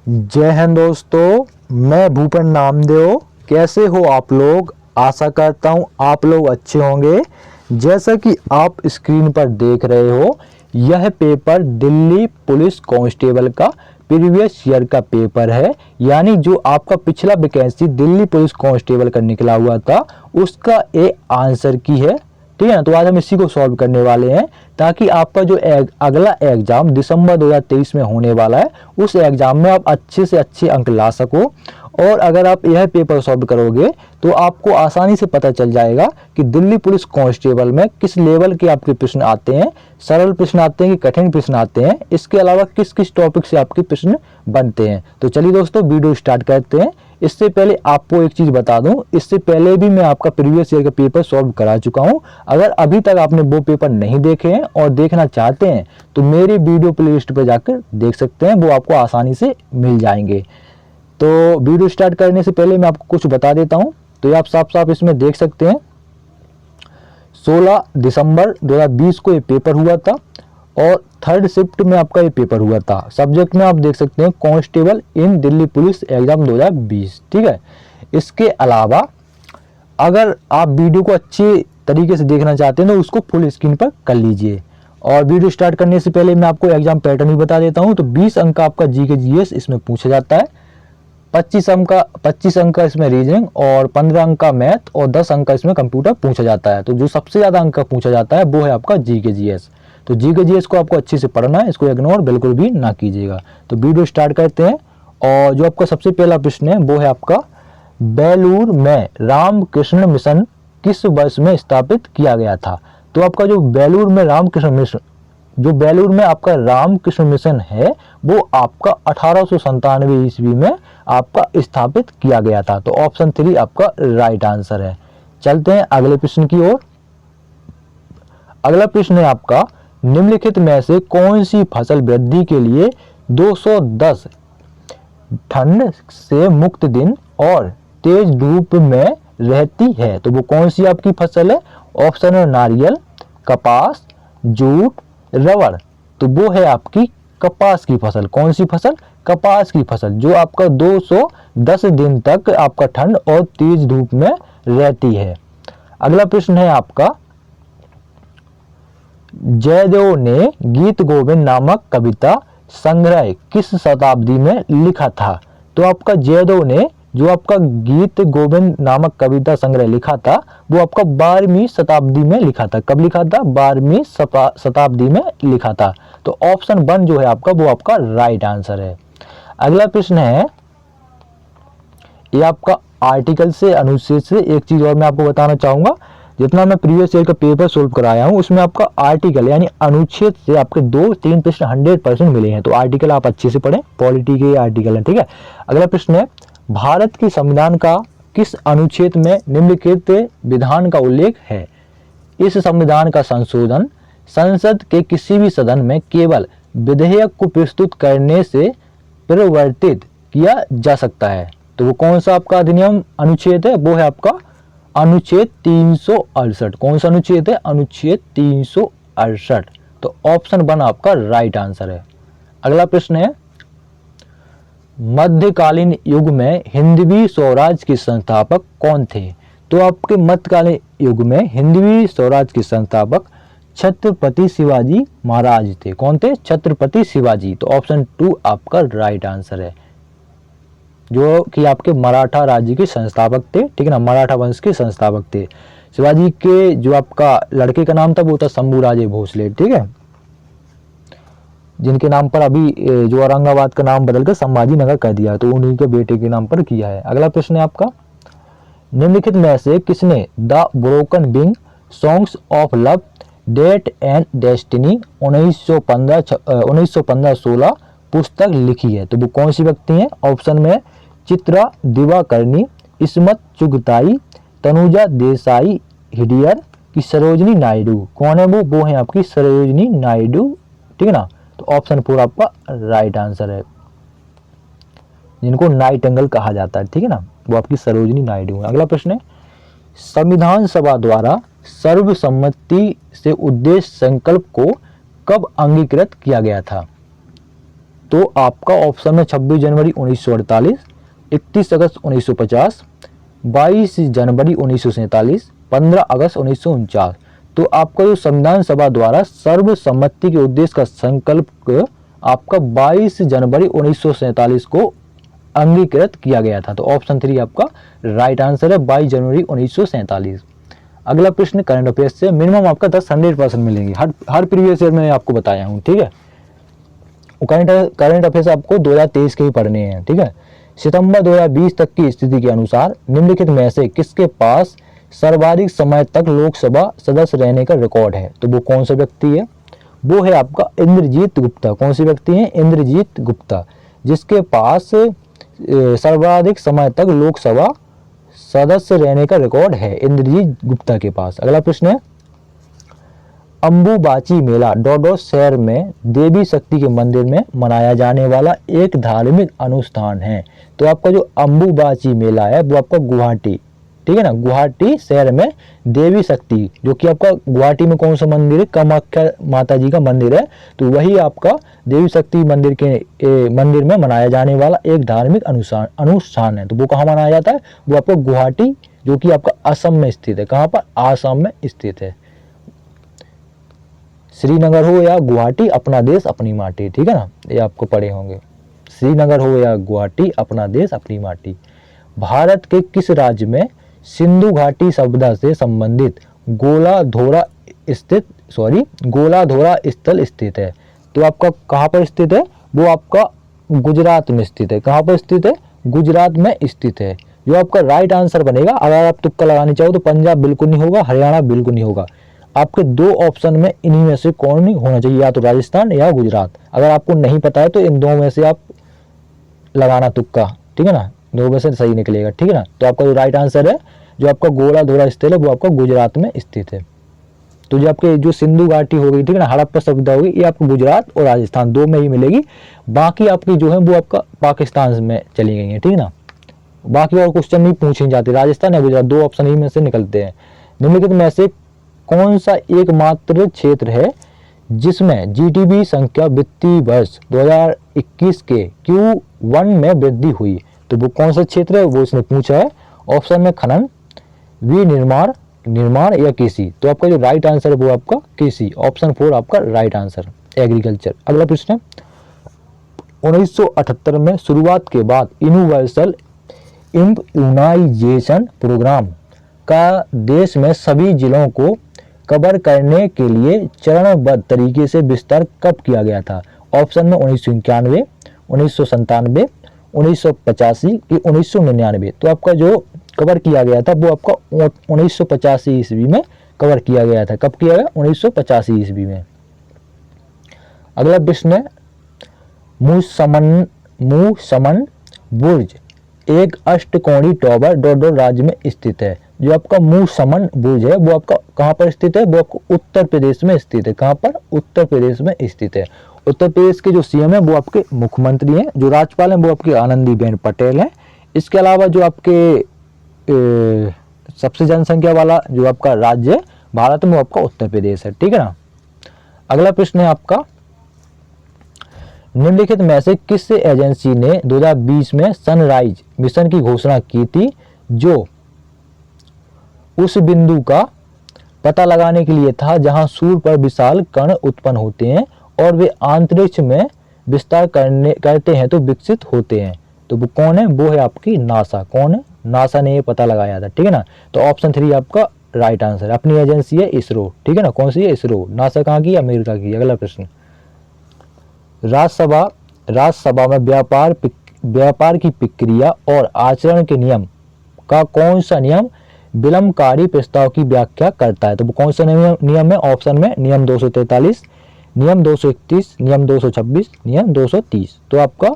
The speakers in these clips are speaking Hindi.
जय हिंद दोस्तों, मैं भूपेन नामदेव। कैसे हो आप लोग? आशा करता हूँ आप लोग अच्छे होंगे। जैसा कि आप स्क्रीन पर देख रहे हो, यह पेपर दिल्ली पुलिस कांस्टेबल का प्रीवियस ईयर का पेपर है। यानी जो आपका पिछला वैकेंसी दिल्ली पुलिस कांस्टेबल का निकला हुआ था, उसका एक आंसर की है। ठीक है ना। तो आज हम इसी को सॉल्व करने वाले हैं, ताकि आपका जो अगला एग्जाम दिसंबर 2023 में होने वाला है, उस एग्जाम में आप अच्छे से अच्छे अंक ला सको। और अगर आप यह पेपर सॉल्व करोगे तो आपको आसानी से पता चल जाएगा कि दिल्ली पुलिस कांस्टेबल में किस लेवल के आपके प्रश्न आते हैं, सरल प्रश्न आते हैं कि कठिन प्रश्न आते हैं, इसके अलावा किस किस टॉपिक से आपके प्रश्न बनते हैं। तो चलिए दोस्तों, वीडियो स्टार्ट करते हैं। इससे पहले आपको एक चीज बता दूं, इससे पहले भी मैं आपका प्रीवियस ईयर का पेपर सॉल्व करा चुका हूं। अगर अभी तक आपने वो पेपर नहीं देखे हैं और देखना चाहते हैं तो मेरे वीडियो प्लेलिस्ट पर जाकर देख सकते हैं, वो आपको आसानी से मिल जाएंगे। तो वीडियो स्टार्ट करने से पहले मैं आपको कुछ बता देता हूं। तो ये आप साफ साफ इसमें देख सकते हैं, 16 दिसंबर 2020 को ये पेपर हुआ था और थर्ड शिफ्ट में आपका ये पेपर हुआ था। सब्जेक्ट में आप देख सकते हैं कांस्टेबल इन दिल्ली पुलिस एग्जाम 2020। ठीक है। इसके अलावा अगर आप वीडियो को अच्छे तरीके से देखना चाहते हैं तो उसको फुल स्क्रीन पर कर लीजिए। और वीडियो स्टार्ट करने से पहले मैं आपको एग्जाम पैटर्न भी बता देता हूं। तो 20 अंक का आपका जीके जीएस इसमें पूछा जाता है, 25 अंक का इसमें रीजनिंग और 15 अंक का मैथ और 10 अंक का इसमें कंप्यूटर पूछा जाता है। तो जो सबसे ज़्यादा अंक का पूछा जाता है वो है आपका जीके जीएस। तो जीके जीएस को आपको अच्छे से पढ़ना है, इसको इग्नोर बिल्कुल भी ना कीजिएगा। तो वीडियो स्टार्ट करते हैं। और जो आपका सबसे पहला प्रश्न है वो है आपका, बेलूर में रामकृष्ण मिशन किस वर्ष में स्थापित किया गया था? तो आपका जो बेलूर में आपका रामकृष्ण मिशन है, वो आपका 1897 ईस्वी में आपका स्थापित किया गया था। तो ऑप्शन 3 आपका राइट आंसर है। चलते हैं अगले प्रश्न की ओर। अगला प्रश्न है आपका, निम्नलिखित में से कौन सी फसल वृद्धि के लिए 210 ठंड से मुक्त दिन और तेज धूप में रहती है? तो वो कौन सी आपकी फसल है? ऑप्शन है नारियल, कपास, जूट, रबर। तो वो है आपकी कपास की फसल। कौन सी फसल? कपास की फसल, जो आपका 210 दिन तक आपका ठंड और तेज धूप में रहती है। अगला प्रश्न है आपका, जयदेव ने गीत गोविंद नामक कविता संग्रह किस शताब्दी में लिखा था? तो आपका जयदेव ने जो आपका गीत गोविंद नामक कविता संग्रह लिखा था, वो आपका 12वीं शताब्दी में लिखा था। कब लिखा था? 12वीं शताब्दी में लिखा था। तो ऑप्शन 1 जो है आपका, वो आपका राइट आंसर है। अगला प्रश्न है, ये आपका आर्टिकल से अनुच्छेद से एक चीज और मैं आपको बताना चाहूंगा। जितना मैं प्रीवियस ईयर का पेपर सोल्व कराया हूँ, उसमें आपका आर्टिकल यानी अनुच्छेद से आपके 2-3 प्रश्न 100% मिले हैं। तो आर्टिकल आप अच्छे से पढ़ें, पॉलिटी के आर्टिकल है। ठीक है। अगला प्रश्न है, भारत के संविधान का किस अनुच्छेद में निम्नलिखित विधान का उल्लेख है? इस संविधान का संशोधन संसद के किसी भी सदन में केवल विधेयक को प्रस्तुत करने से परिवर्तित किया जा सकता है। तो वो कौन सा आपका अधिनियम अनुच्छेद है? वो है आपका अनुच्छेद 368। कौन सा अनुच्छेद है? अनुच्छेद 368। तो ऑप्शन 1 आपका राइट आंसर है। अगला प्रश्न है, मध्यकालीन युग में हिंदवी स्वराज के संस्थापक कौन थे? तो आपके मध्यकालीन युग में हिंदवी स्वराज के संस्थापक छत्रपति शिवाजी महाराज थे। कौन थे? छत्रपति शिवाजी। तो ऑप्शन 2 आपका राइट आंसर है, जो कि आपके मराठा राज्य के संस्थापक थे। ठीक है ना, मराठा वंश के संस्थापक थे। शिवाजी के जो आपका लड़के का नाम था वो था शंभूराजे भोसले। ठीक है, जिनके नाम पर अभी जो औरंगाबाद का नाम बदलकर संभाजी नगर कर दिया, तो उन्हीं के बेटे के नाम पर किया है। अगला प्रश्न है आपका, निम्नलिखित में से किसने the broken wing songs of love death and destiny 1915-16 पुस्तक लिखी है? तो वो कौन सी व्यक्ति हैं? ऑप्शन में चित्रा दिवाकरनी, इस्मत चुगताई, तनुजा देसाई हिडियर की सरोजनी नायडू। कौन है वो? वो है आपकी सरोजनी नायडू। ठीक है ना। तो ऑप्शन 4 आपका राइट आंसर है, जिनको नाइटिंगेल कहा जाता है। ठीक है ना, वो आपकी सरोजनी नायडू है। अगला प्रश्न है, संविधान सभा द्वारा सर्वसम्मति से उद्देश्य संकल्प को कब अंगीकृत किया गया था? तो आपका ऑप्शन में 26 जनवरी 1948, 31 अगस्त 1950, 22 जनवरी 1947, 15 अगस्त 1949। तो आपका जो संविधान सभा द्वारा सर्वसम्मति के उद्देश्य का संकल्प आपका 22 जनवरी 1947 को अंगीकृत किया गया था। तो ऑप्शन 3 आपका राइट आंसर है, 22 जनवरी 1947। अगला प्रश्न करंट अफेयर्स से, मिनिमम आपका 10 100% मिलेंगे, हर प्रीवियस ईयर में आपको बताया हूँ, ठीक है। करंट अफेयर्स आपको 2023 के ही पढ़ने हैं, ठीक है। सितंबर 2020 तक की स्थिति के अनुसार निम्नलिखित में से किसके पास सर्वाधिक समय तक लोकसभा सदस्य रहने का रिकॉर्ड है? तो वो कौन सा व्यक्ति है? वो है आपका इंद्रजीत गुप्ता। कौन सी व्यक्ति है? इंद्रजीत गुप्ता, जिसके पास सर्वाधिक समय तक लोकसभा सदस्य रहने का रिकॉर्ड है, इंद्रजीत गुप्ता के पास। अगला प्रश्न है, अंबुबाची मेला डोडो शहर में देवी शक्ति के मंदिर में मनाया जाने वाला एक धार्मिक अनुष्ठान है। तो आपका जो अंबुबाची मेला है वो आपका गुवाहाटी, ठीक है ना, गुवाहाटी शहर में देवी शक्ति, जो कि आपका गुवाहाटी में कौन सा मंदिर है? कामाख्या माता जी का मंदिर है। तो वही आपका देवी शक्ति मंदिर में मनाया जाने वाला एक धार्मिक अनुष्ठान है। तो वो कहाँ मनाया जाता है? वो आपका गुवाहाटी, जो कि आपका असम में स्थित है। कहाँ पर? आसाम में स्थित है। श्रीनगर हो या गुवाहाटी, अपना देश अपनी माटी, ठीक है ना, ये आपको पढ़े होंगे। श्रीनगर हो या गुवाहाटी, अपना देश अपनी माटी। भारत के किस राज्य में सिंधु घाटी सभ्यता से संबंधित गोलाधोरा स्थल स्थित है? तो आपका कहाँ पर स्थित है? वो आपका गुजरात में स्थित है। कहाँ पर स्थित है? गुजरात में स्थित है। जो आपका राइट आंसर बनेगा, अगर आप तुक्का लगानी चाहो तो पंजाब बिल्कुल नहीं होगा, हरियाणा बिल्कुल नहीं होगा। आपके दो ऑप्शन में इन्हीं में से कौन नहीं होना चाहिए, या तो राजस्थान या गुजरात। अगर आपको नहीं पता है तो इन दो में से आप लगाना तुक्का, ठीक है ना, दो में से सही निकलेगा, ठीक है ना। तो आपका जो राइट आंसर है, जो आपका गोलाधोरा स्थल है वो आपका गुजरात में स्थित है। तो जो आपके जो सिंधु घाटी हो गई, ठीक है ना, हड़प्पा सभ्यता होगी, ये आपको गुजरात और राजस्थान दो में ही मिलेगी। बाकी आपकी जो है वो आपका पाकिस्तान में चली गई है, ठीक है ना। बाकी और क्वेश्चन नहीं पूछे जाते, राजस्थान या गुजरात दो ऑप्शन ही में से निकलते हैं। निम्नलिखित में से कौन सा एकमात्र क्षेत्र है जिसमें जीडीपी संख्या वित्तीय वर्ष 2021 के Q1 में वृद्धि हुई? तो वो कौन सा क्षेत्र है, वो इसने पूछा है। ऑप्शन में खनन, वी निर्माण या कृषि। तो आपका जो राइट आंसर है वो आपका कृषि, ऑप्शन 4 आपका राइट आंसर, एग्रीकल्चर। अगला प्रश्न है, 1978 में शुरुआत के बाद यूनिवर्सल इम्यूनाइजेशन प्रोग्राम का देश में सभी जिलों को कवर करने के लिए चरणबद्ध तरीके से विस्तार कब किया गया था? ऑप्शन में 1991, 1997, 1985 कि 1999। तो आपका जो कवर किया गया था वो आपका 1985 ईस्वी में कवर किया गया था। कब किया गया? 1985 ईस्वी में। अगला प्रश्न है, मूसमन बुर्ज एक अष्टकोणीय टावर डोडो राज्य में स्थित है। जो आपका मूसमन बुर्ज है वो आपका कहाँ पर स्थित है? वो आपको उत्तर प्रदेश में स्थित है। कहाँ पर? उत्तर प्रदेश में स्थित है। उत्तर प्रदेश के जो सीएम है वो आपके मुख्यमंत्री हैं, जो राज्यपाल हैं वो आपकी आनंदीबेन पटेल हैं। इसके अलावा जो आपके सबसे जनसंख्या वाला जो आपका राज्य है भारत में वो आपका उत्तर प्रदेश है, ठीक है ना। अगला प्रश्न है आपका, निम्नलिखित में से किस एजेंसी ने 2020 में सनराइज मिशन की घोषणा की थी, जो उस बिंदु का पता लगाने के लिए था जहां सूर्य पर विशाल कण उत्पन्न होते हैं और वे अंतरिक्ष में विस्तार करते हैं तो विकसित होते हैं? तो वो कौन है? वो है आपकी नासा। कौन है? नासा ने ये पता लगाया था, ठीक है ना। तो ऑप्शन 3 आपका राइट आंसर। अपनी एजेंसी है इसरो, ठीक है ना। कौन सी है? इसरो। नासा कहाँ की? अमेरिका की। अगला प्रश्न, राज्यसभा में व्यापार की प्रक्रिया और आचरण के नियम का कौन सा नियम विलंबकारी प्रस्ताव की व्याख्या करता है? तो वो कौन सा नियम है? ऑप्शन में नियम 243, नियम 231, नियम 226, नियम 230। तो आपका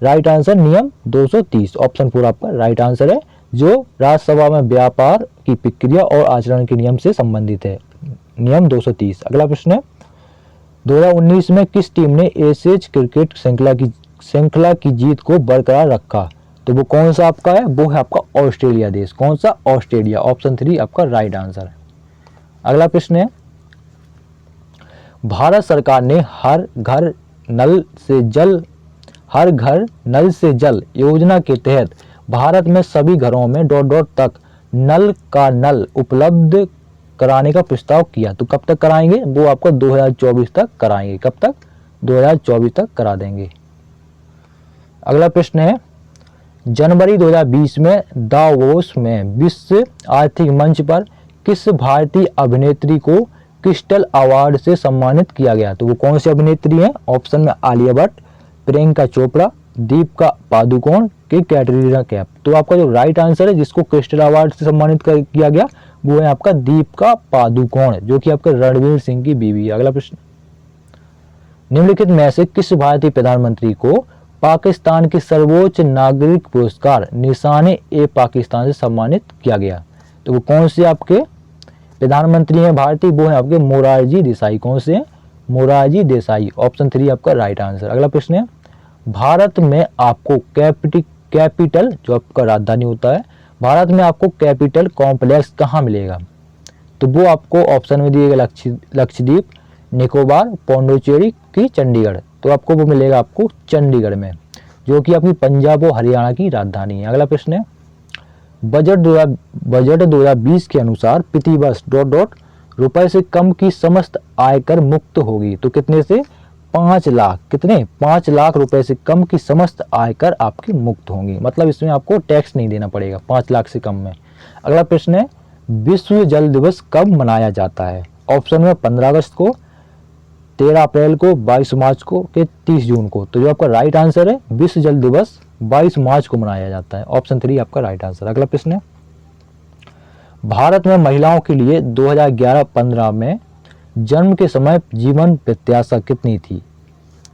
राइट आंसर नियम 230, ऑप्शन 4 आपका राइट आंसर है, जो राज्यसभा में व्यापार की प्रक्रिया और आचरण के नियम से संबंधित है, नियम 230। अगला प्रश्न है, 2019 में किस टीम ने एशेज क्रिकेट श्रृंखला की जीत को बरकरार रखा? तो वो कौन सा आपका है? वो है आपका ऑस्ट्रेलिया देश। कौन सा? ऑस्ट्रेलिया। ऑप्शन 3 आपका राइट आंसर है। अगला प्रश्न है, भारत सरकार ने हर घर नल से जल हर घर नल से जल योजना के तहत भारत में सभी घरों में डॉट डॉट तक नल का नल उपलब्ध कराने का प्रस्ताव किया। तो कब तक कराएंगे? वो आपको 2024 तक कराएंगे। कब तक? 2024 तक करा देंगे। अगला प्रश्न है, जनवरी 2020 में दावोस में विश्व आर्थिक मंच पर किस भारतीय अभिनेत्री को क्रिस्टल अवार्ड से सम्मानित किया गया? तो वो कौन सी अभिनेत्री है? ऑप्शन में आलिया भट्ट, प्रियंका चोपड़ा, दीपिका पादुकोण की कैटरीना कैफ। तो आपका जो राइट आंसर है जिसको क्रिस्टल अवार्ड से सम्मानित किया गया वो है आपका दीपिका पादुकोण, जो कि आपके रणवीर सिंह की बीवी है। अगला प्रश्न, निम्नलिखित में से किस भारतीय प्रधानमंत्री को पाकिस्तान के सर्वोच्च नागरिक पुरस्कार निशाने ए पाकिस्तान से सम्मानित किया गया? तो वो कौन से आपके प्रधानमंत्री हैं भारतीय? वो है आपके मोरारजी देसाई। कौन से? मोरारजी देसाई। ऑप्शन 3 आपका राइट आंसर। अगला प्रश्न है, भारत में आपको कैपिटल जो आपका राजधानी होता है, भारत में आपको कैपिटल कॉम्प्लेक्स कहाँ मिलेगा? तो वो आपको ऑप्शन में दिए गए लक्षद्वीप, निकोबार, पौंडीचेरी की चंडीगढ़। तो आपको वो मिलेगा आपको चंडीगढ़ में, जो कि आपकी पंजाब और हरियाणा की राजधानी है। अगला प्रश्न है, बजट 2020 के अनुसार प्रति वर्ष डॉट डॉट रुपए से कम की समस्त आयकर मुक्त होगी। तो कितने से? 5 लाख। कितने? 5 लाख रुपए से कम की समस्त आयकर आपकी मुक्त होंगी, मतलब इसमें आपको टैक्स नहीं देना पड़ेगा 5 लाख से कम में। अगला प्रश्न है, विश्व जल दिवस कब मनाया जाता है? ऑप्शन में 15 अगस्त को, 13 अप्रैल को, 22 मार्च को कि 30 जून को। तो जो आपका राइट आंसर है विश्व जल दिवस 22 मार्च को मनाया जाता है। ऑप्शन 3 आपका राइट आंसर। अगला प्रश्न है, भारत में महिलाओं के लिए 2011-15 में जन्म के समय जीवन प्रत्याशा कितनी थी?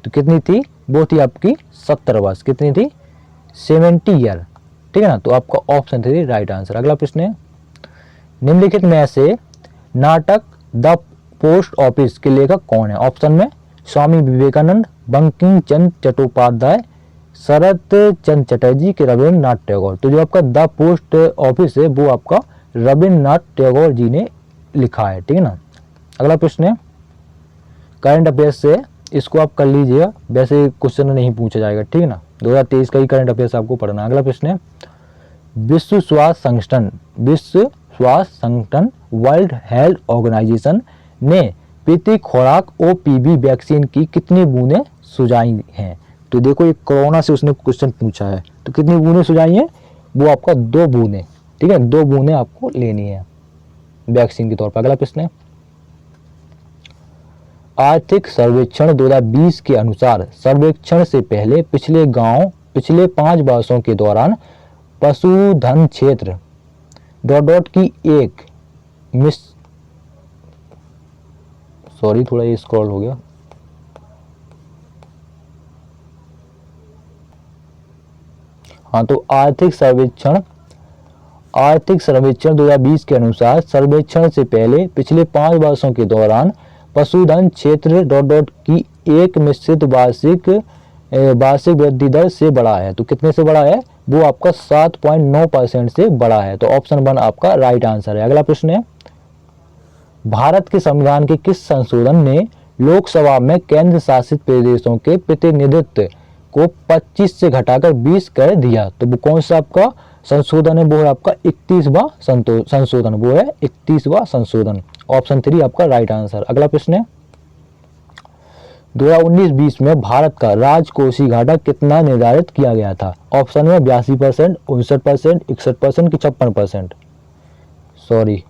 तो कितनी थी? वो थी आपकी 70 वर्ष। कितनी थी? 70 ईयर। ठीक है ना, तो आपका ऑप्शन 3 राइट आंसर। अगला प्रश्न है, निम्नलिखित में से नाटक द पोस्ट ऑफिस के लेखक कौन है? ऑप्शन में स्वामी विवेकानंद, बंकिम चंद्र चट्टोपाध्याय, शरत चंद्र चटर्जी के रविन्द्रनाथ टैगोर। तो जो आपका द पोस्ट ऑफिस है वो आपका रविन्द्रनाथ टैगोर जी ने लिखा है। ठीक है ना। अगला प्रश्न है, करंट अफेयर्स से, इसको आप कर लीजिएगा, वैसे क्वेश्चन नहीं पूछा जाएगा। ठीक है ना, 2023 का ही करंट अफेयर्स आपको पढ़ना। अगला प्रश्न है, विश्व स्वास्थ्य संगठन वर्ल्ड हेल्थ ऑर्गेनाइजेशन ने प्रति खुराक ओपीवी वैक्सीन की कितनी बूंदें सुझाई हैं? तो देखो ये कोरोना से उसने क्वेश्चन पूछा है, तो कितनी बूंदें सुझाई हैं? वो आपका 2 बूंदें। ठीक है, 2 बूंदें आपको लेनी है वैक्सीन के तौर पर। अगला प्रश्न है, आर्थिक सर्वेक्षण 2020 के अनुसार सर्वेक्षण से पहले पिछले 5 वर्षों के दौरान पशुधन क्षेत्र डॉट डॉट की एक थोड़ा ये स्क्रॉल हो गया। हाँ, तो आर्थिक सर्वेक्षण 2020 के अनुसार सर्वेक्षण से पहले पिछले 5 वर्षों के दौरान पशुधन क्षेत्र डॉट डॉट की एक निश्चित वार्षिक वृद्धि दर से बढ़ा है। तो कितने से बढ़ा है? वो आपका 7.9% से बढ़ा है। तो ऑप्शन 1 आपका राइट आंसर है। अगला प्रश्न है, भारत के संविधान के किस संशोधन ने लोकसभा में केंद्र शासित प्रदेशों के प्रतिनिधित्व को 25 से घटाकर 20 कर दिया? तो वो कौन सा आपका संशोधन है? वो है आपका 31वां संशोधन। वो है 31वां संशोधन। ऑप्शन 3 आपका राइट आंसर। अगला प्रश्न है, 2019-20 में भारत का राजकोषीय घाटा कितना निर्धारित किया गया था? ऑप्शन में 82%, 59%, 61% की 56%। सॉरी,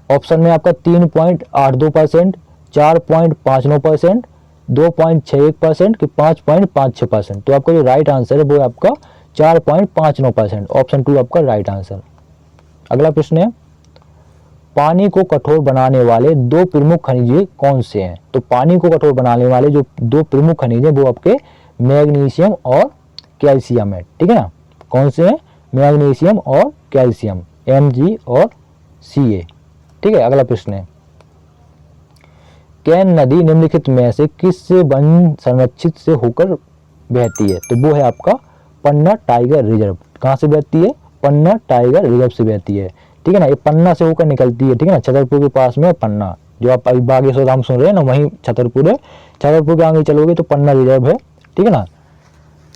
ऑप्शन में आपका 3.82%, 4.59%, 2.61% की 5.56%। तो आपका जो राइट आंसर है वो है आपका 4.59%। ऑप्शन 2 आपका राइट आंसर। अगला प्रश्न है, पानी को कठोर बनाने वाले 2 प्रमुख खनिज कौन से हैं? तो पानी को कठोर बनाने वाले जो 2 प्रमुख खनिज हैं वो आपके मैग्नीशियम और कैल्शियम है। ठीक है ना, कौन से हैं? मैग्नीशियम और कैल्शियम, Mg और Ca। ठीक है। अगला प्रश्न है, कैन नदी निम्नलिखित में से किस वन संरक्षित से होकर बहती है? तो वो है आपका पन्ना टाइगर रिजर्व। कहाँ से बहती है? पन्ना टाइगर रिजर्व से बहती है। ठीक है ना, ये पन्ना से होकर निकलती है। ठीक है ना, छतरपुर के पास में पन्ना, जो आप अभी बागेश्वर धाम सुन रहे हैं ना, वहीं छतरपुर है। छतरपुर के आगे चलोगे तो पन्ना रिजर्व है। ठीक है ना,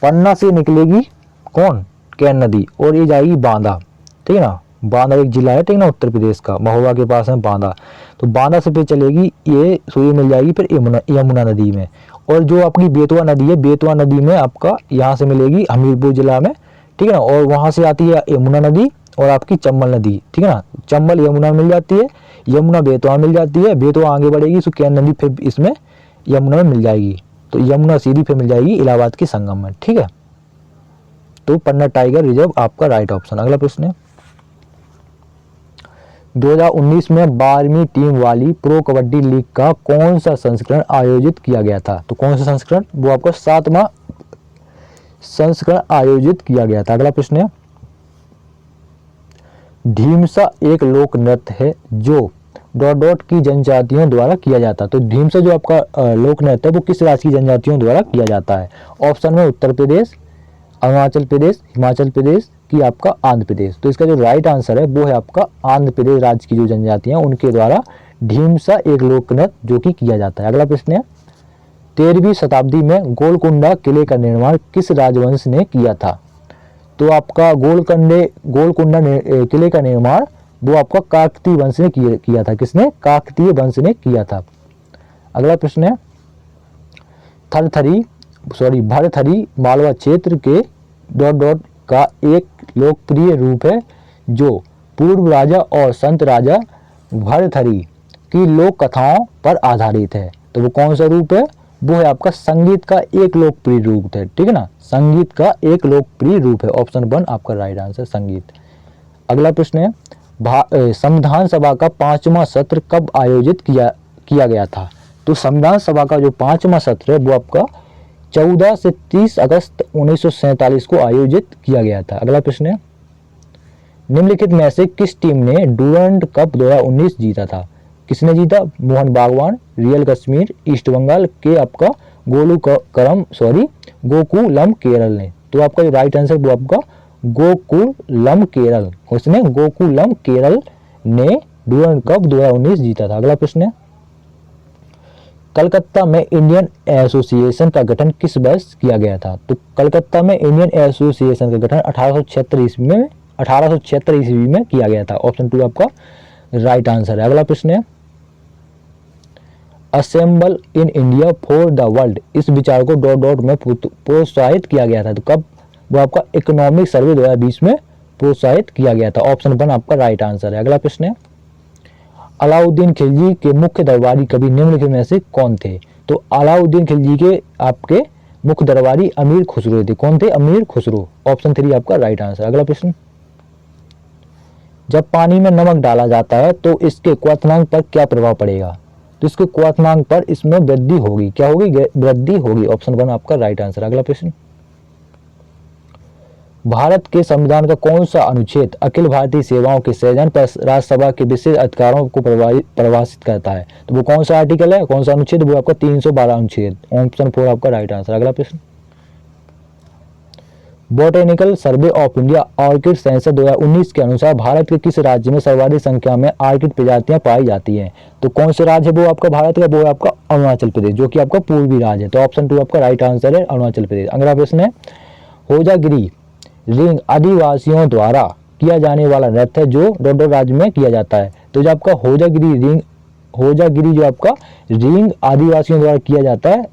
पन्ना से निकलेगी कौन, कैन नदी, और ये जाएगी बांदा, ठीक है ना। बांदा एक जिला है, ठीक है ना, उत्तर प्रदेश का, महोबा के पास है बांदा। तो बांदा से फिर चलेगी ये सूर्य मिल जाएगी फिर यमुना नदी में। और जो आपकी बेतवा नदी है, बेतवा नदी में आपका यहाँ से मिलेगी हमीरपुर जिला में, ठीक है ना। और वहाँ से आती है यमुना नदी और आपकी चंबल नदी, ठीक है ना। चंबल यमुना मिल जाती है, यमुना बेतवा मिल जाती है, बेतवा आगे बढ़ेगी तो कैन नदी फिर इसमें यमुना में मिल जाएगी। तो यमुना सीधी फिर मिल जाएगी इलाहाबाद के संगम में, ठीक है। तो पन्ना टाइगर रिजर्व आपका राइट ऑप्शन। अगला प्रश्न है, 2019 में 12वीं टीम वाली प्रो कबड्डी लीग का कौन सा संस्करण आयोजित किया गया था। तो कौन सा संस्करण, वो आपका 7वां संस्करण आयोजित किया गया था। अगला प्रश्न है, ढीमसा एक लोक नृत्य है जो ... की जनजातियों द्वारा किया जाता है। तो ढीमसा जो आपका लोक नृत्य है वो किस राज्य की जनजातियों द्वारा किया जाता है। ऑप्शन में उत्तर प्रदेश, अरुणाचल प्रदेश, हिमाचल प्रदेश की आपका आंध्र प्रदेश। तो इसका जो राइट आंसर है वो है आपका आंध्र प्रदेश राज्य की जो जनजातियां उनके द्वारा ढीमसा एक लोक नृत्य जो कि किया जाता है। अगला प्रश्न है, 13वीं शताब्दी में गोलकुंडा किले का निर्माण किस राजवंश ने किया था। तो आपका गोलकुंडा किले का निर्माण वो आपका काकतीय वंश ने किया था। किसने, काकतीय वंश ने किया था। अगला प्रश्न है, भरथरी मालवा क्षेत्र के ... का एक लोकप्रिय रूप है जो पूर्व राजा और संत राजा भरथरी की लोक कथाओं पर आधारित है। तो वो कौन सा रूप है, वो है आपका संगीत का एक लोकप्रिय रूप है, ठीक है ना। संगीत का एक लोकप्रिय रूप है, ऑप्शन 1 आपका राइट आंसर संगीत। अगला प्रश्न है, संविधान सभा का 5वां सत्र कब आयोजित किया गया था। तो संविधान सभा का जो 5वां सत्र है वो आपका 14 से 30 अगस्त 1947 को आयोजित किया गया था। अगला प्रश्न है, निम्नलिखित में से किस टीम ने डूरंड कप 2019 जीता था। किसने जीता, मोहन बागवान, रियल कश्मीर, ईस्ट बंगाल के आपका गोकुलम केरल ने। तो आपका जो राइट आंसर वो आपका गोकुलम केरल, उसने गोकुलम केरल ने डूरंड कप 2019 जीता था। अगला प्रश्न है, कलकत्ता में इंडियन एसोसिएशन का गठन किस वर्ष किया गया था। तो कलकत्ता में इंडियन एसोसिएशन का गठन 1876 ईस्वी में किया गया था। ऑप्शन 2 आपका राइट आंसर है। अगला प्रश्न है, assemble in India for the world इस विचार को ... में प्रोत्साहित किया गया था। तो कब, वो आपका इकोनॉमिक सर्वे 2020 में प्रोत्साहित किया गया था। ऑप्शन 1 आपका राइट आंसर है। अगला प्रश्न है, अलाउद्दीन खिलजी के मुख्य दरबारी कवि निम्नलिखित में से कौन थे। तो अलाउद्दीन खिलजी के आपके मुख्य दरबारी अमीर खुसरो थे। कौन थे, अमीर खुसरो। ऑप्शन 3 आपका राइट आंसर। अगला प्रश्न, जब पानी में नमक डाला जाता है तो इसके क्वथनांक पर क्या प्रभाव पड़ेगा। तो इसके क्वथनांक पर इसमें वृद्धि होगी। क्या होगी, वृद्धि होगी। ऑप्शन 1 आपका राइट आंसर। अगला प्रश्न, भारत के संविधान का कौन सा अनुच्छेद अखिल भारतीय सेवाओं के सृजन पर राज्यसभा के विशेष अधिकारों को परिभाषित करता है। तो वो कौन सा आर्टिकल है, कौन सा अनुच्छेद, वो आपका 312 अनुच्छेद। ऑप्शन 4 आपका राइट आंसर। अगला प्रश्न, botanical survey of India orchid census 2019 के अनुसार भारत के किस राज्य में सर्वाधिक संख्या में ऑर्किड प्रजातियां पाई जाती हैं। तो कौन से राज्य है वो आपका भारत का, वो है आपका अरुणाचल प्रदेश, जो कि आपका पूर्वी राज्य है। तो ऑप्शन 2 आपका राइट आंसर है, अरुणाचल प्रदेश। अगला प्रश्न है, होजागिरी रिंग आदिवासियों द्वारा किया जाने वाला नृत्य है जो ... राज्य में किया जाता है। तो जो आपका होजागिरी जो आपका रिंग आदिवासियों द्वारा किया जाता है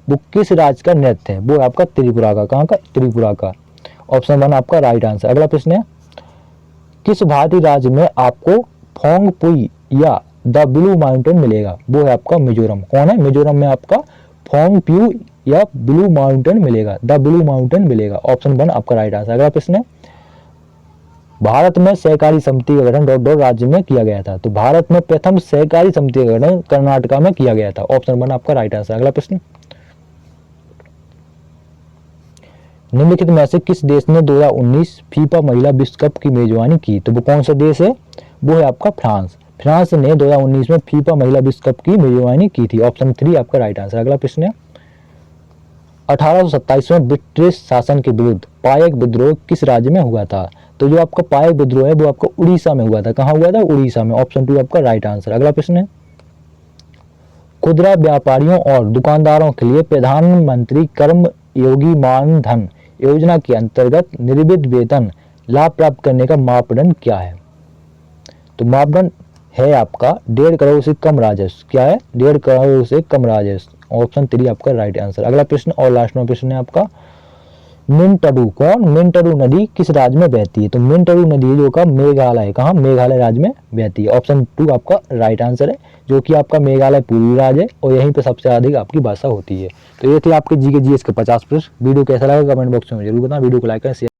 वो किस राज्य का नृत्य है, वो आपका त्रिपुरा का। कहाँ का, त्रिपुरा का। ऑप्शन 1 आपका राइट आंसर। अगला प्रश्न है, किस भारतीय राज्य में आपको फोंगपुई या द ब्लू माउंटेन मिलेगा। वो है आपका मिजोरम। कौन है, मिजोरम में आपका फोंगप्यू या ब्लू माउंटेन मिलेगा, द ब्लू माउंटेन मिलेगा। ऑप्शन 1 आपका राइट आंसर। अगला प्रश्न है, भारत में सहकारी समिति का गठन ... राज्य में किया गया था। तो भारत में प्रथम सहकारी समिति का गठन कर्नाटका में किया गया था। ऑप्शन 1 आपका राइट आंसर। अगला प्रश्न, निम्नलिखित में से किस देश ने 2019 फीफा महिला विश्व कप की मेजबानी की। तो वो कौन सा देश है, वो है आपका फ्रांस। फ्रांस ने 2019 में फीफा महिला विश्व कप की मेजबानी की थी। ऑप्शन 3 आपका राइट आंसर। अगला प्रश्न है, 1827 में ब्रिटिश शासन के विरुद्ध पायक विद्रोह किस राज्य में हुआ था। तो जो आपका पायक विद्रोह है वो आपका उड़ीसा में हुआ था। कहाँ हुआ था, उड़ीसा में। ऑप्शन 2 आपका राइट आंसर। अगला प्रश्न है, खुदरा व्यापारियों और दुकानदारों के लिए प्रधानमंत्री कर्म योगी मान धन योजना के अंतर्गत निर्विध वेतन लाभ प्राप्त करने का मापदंड क्या है? तो मापदंड है आपका 1.5 करोड़ से कम राजस्व। क्या है? 1.5 करोड़ से कम राजस्व। ऑप्शन 3 आपका राइट आंसर। अगला प्रश्न और लास्टवां प्रश्न है आपका, मिंटरू कौन मिंटरू नदी किस राज्य में बहती है? तो मिंटरू नदी जो का मेघालय है, कहाँ? मेघालय राज्य में बहती है। ऑप्शन 2 आपका राइट आंसर है, जो कि आपका मेघालय पूर्वी राज्य है और यहीं पे सबसे अधिक आपकी भाषा होती है। तो ये थे आपके जीके जीएस के 50 प्रश्न। वीडियो कैसा लगा कमेंट बॉक्स में जरूर बताएं। वीडियो को लाइक करें, शेयर